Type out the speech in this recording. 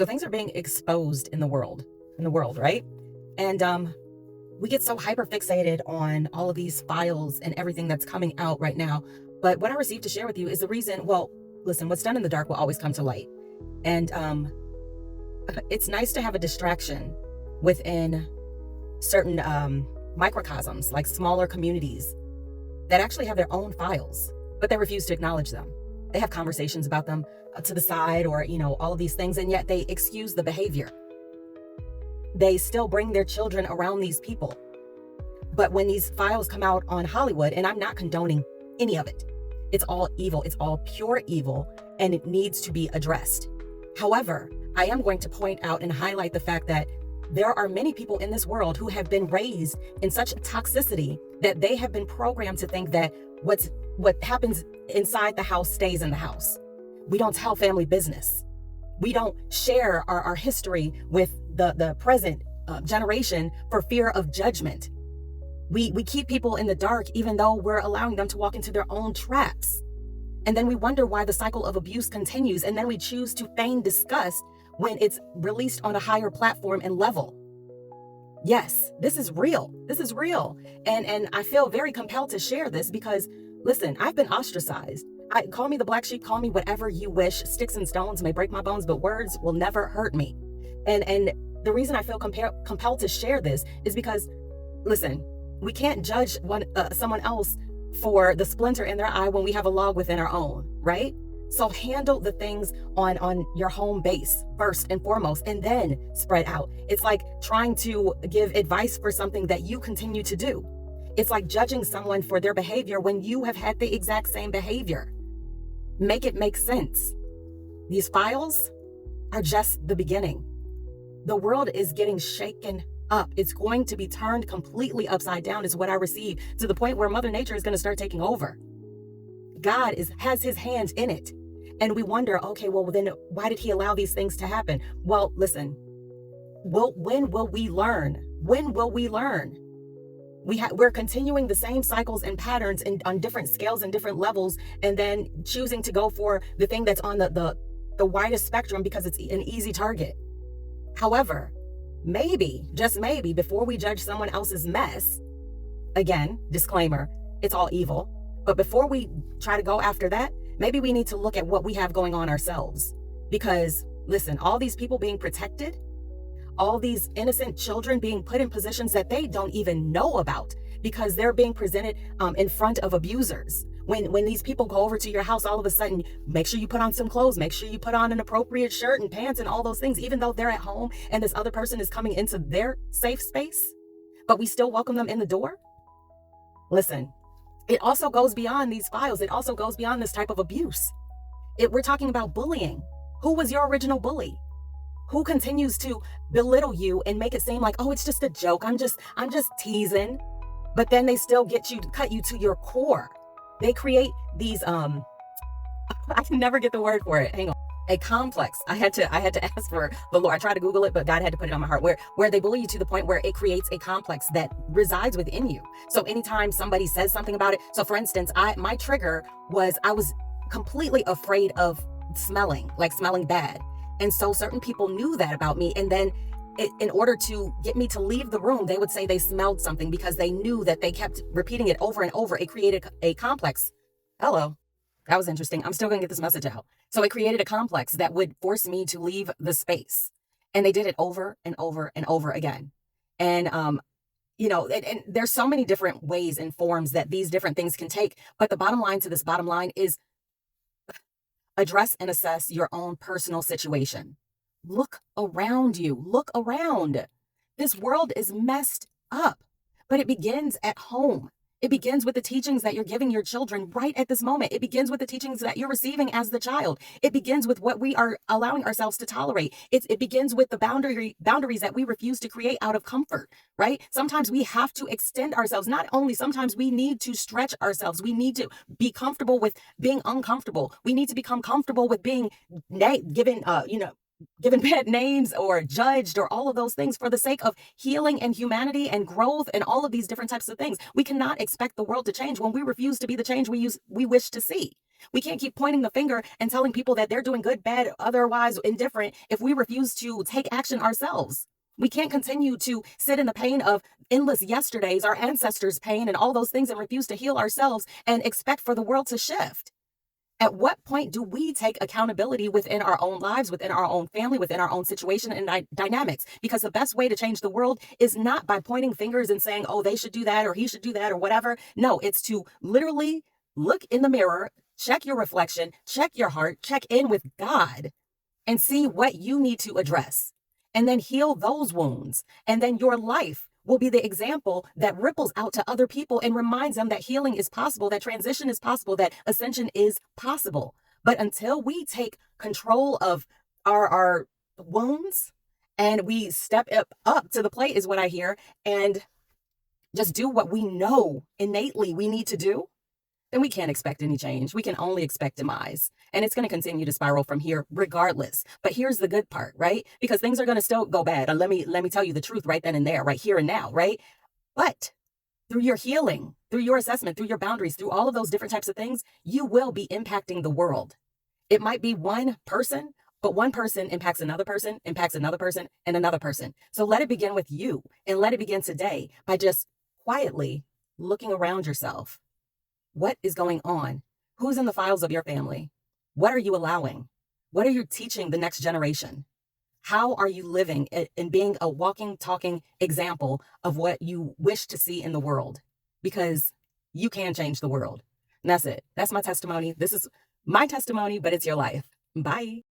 So things are being exposed in the world, right? And we get so hyper fixated on all of these files and everything that's coming out right now. But what I received to share with you is the reason, well, listen, what's done in the dark will always come to light. And it's nice to have a distraction within certain microcosms, like smaller communities that actually have their own files, but they refuse to acknowledge them. They have conversations about them to the side, or, all of these things, and yet they excuse the behavior. They still bring their children around these people. But when these files come out on Hollywood, and I'm not condoning any of it, it's all evil, it's all pure evil, and it needs to be addressed. However, I am going to point out and highlight the fact that there are many people in this world who have been raised in such toxicity that they have been programmed to think that what happens inside the house stays in the house. We don't tell family business. We don't share our history with the present generation for fear of judgment. We keep people in the dark even though we're allowing them to walk into their own traps. And then we wonder why the cycle of abuse continues, and then we choose to feign disgust when it's released on a higher platform and level. Yes, this is real. This is real. And I feel very compelled to share this because, listen, I've been ostracized. Call me the black sheep, call me whatever you wish. Sticks and stones may break my bones, but words will never hurt me. And the reason I feel compelled to share this is because, listen, we can't judge someone else for the splinter in their eye when we have a log within our own, right? So handle the things on your home base first and foremost, and then spread out. It's like trying to give advice for something that you continue to do. It's like judging someone for their behavior when you have had the exact same behavior. Make it make sense. These files are just the beginning. The world is getting shaken up. It's going to be turned completely upside down is what I receive, to the point where Mother Nature is going to start taking over. God has his hands in it. And we wonder, okay, well, then why did he allow these things to happen? Well, listen, when will we learn? When will we learn? We're continuing the same cycles and patterns on different scales and different levels, and then choosing to go for the thing that's on the widest spectrum because it's an easy target. However, maybe, just maybe, before we judge someone else's mess, again, disclaimer, it's all evil, but before we try to go after that, maybe we need to look at what we have going on ourselves. Because, listen, all these people being protected, all these innocent children being put in positions that they don't even know about because they're being presented in front of abusers. When these people go over to your house, all of a sudden, make sure you put on some clothes, make sure you put on an appropriate shirt and pants and all those things, even though they're at home and this other person is coming into their safe space, but we still welcome them in the door. Listen, it also goes beyond these files. It also goes beyond this type of abuse. We're talking about bullying. Who was your original bully? Who continues to belittle you and make it seem like, oh, it's just a joke. I'm just teasing. But then they still cut you to your core. They create these, I can never get the word for it. Hang on. A complex. I had to ask for the Lord. I tried to Google it, but God had to put it on my heart, where they bully you to the point where it creates a complex that resides within you. So anytime somebody says something about it, so for instance, my trigger was I was completely afraid of smelling bad. And so certain people knew that about me. And then in order to get me to leave the room, they would say they smelled something because they knew that they kept repeating it over and over. It created a complex. Hello. That was interesting. I'm still going to get this message out. So it created a complex that would force me to leave the space. And they did it over and over and over again. And, and there's so many different ways and forms that these different things can take. But the bottom line is address and assess your own personal situation. Look around you. Look around. This world is messed up, but it begins at home. It begins with the teachings that you're giving your children right at this moment. It begins with the teachings that you're receiving as the child. It begins with what we are allowing ourselves to tolerate. It begins with the boundaries that we refuse to create out of comfort, right? Sometimes we have to extend ourselves. Not only sometimes we need to stretch ourselves. We need to be comfortable with being uncomfortable. We need to become comfortable with being given, given bad names or judged or all of those things for the sake of healing and humanity and growth and all of these different types of things. We cannot expect the world to change when we refuse to be the change we wish to see. We can't keep pointing the finger and telling people that they're doing good, bad, otherwise indifferent if we refuse to take action ourselves. We can't continue to sit in the pain of endless yesterdays, our ancestors' pain, and all those things, and refuse to heal ourselves and expect for the world to shift. At what point do we take accountability within our own lives, within our own family, within our own situation and dynamics? Because the best way to change the world is not by pointing fingers and saying, oh, they should do that or he should do that or whatever. No, it's to literally look in the mirror, check your reflection, check your heart, check in with God and see what you need to address. And then heal those wounds. And then your life will be the example that ripples out to other people and reminds them that healing is possible, that transition is possible, that ascension is possible. But until we take control of our wounds and we step up to the plate, is what I hear, and just do what we know innately we need to do, then we can't expect any change. We can only expect demise. And it's going to continue to spiral from here regardless. But here's the good part, right? Because things are going to still go bad. And let me tell you the truth right then and there, right here and now, right? But through your healing, through your assessment, through your boundaries, through all of those different types of things, you will be impacting the world. It might be one person, but one person impacts another person, and another person. So let it begin with you, and let it begin today by just quietly looking around yourself. What is going on? Who's in the files of your family? What are you allowing? What are you teaching the next generation? How are you living and being a walking, talking example of what you wish to see in the world? Because you can change the world. And that's it. That's my testimony. This is my testimony, but it's your life. Bye.